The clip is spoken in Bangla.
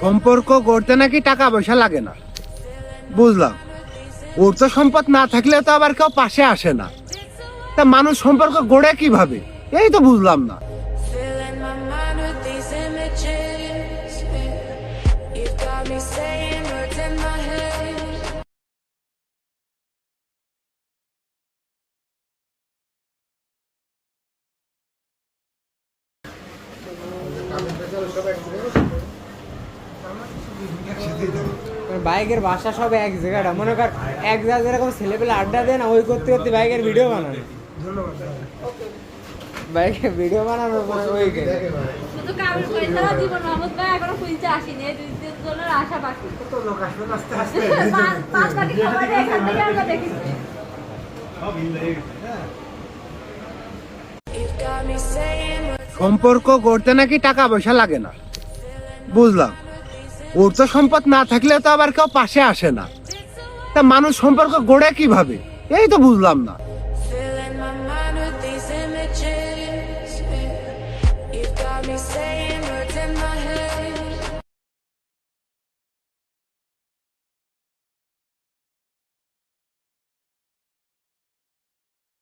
সম্পর্ক গড়তে নাকি টাকা পয়সা লাগে না, বুঝলাম। ওর তো সম্পদ না থাকলে তো আবার কেউ পাশে আসে না, তা মানুষ সম্পর্ক গড়ে কিভাবে, এই তো বুঝলাম না। বাইকের বাসা সব এক জায়গাটা, মনে কর এক জায়গায় যেরকম ছেলেপেলে আড্ডা দেয় না, ওই করতে করতে বাইকের ভিডিও বানানো, বাইকের ভিডিও বানানোর পরে ওই শুধু কামের পয়সা জীবন মোহাম্মদ ভাই এখনো পৌঁছে আসেনি, এই দুই তিন জনের আশা বাকি। কত লোক আসবে আস্তে আস্তে, পাঁচ বাকি খবর এখান থেকে আমরা দেখেছি। সম্পর্ক গড়তে নাকি টাকা পয়সা লাগে না, বুঝলাম। ওর তো সম্পদ না থাকলে তো আবার কেউ পাশে আসে না, তা মানুষ সম্পর্ক গড়ে কিভাবে, এই তো বুঝলাম না।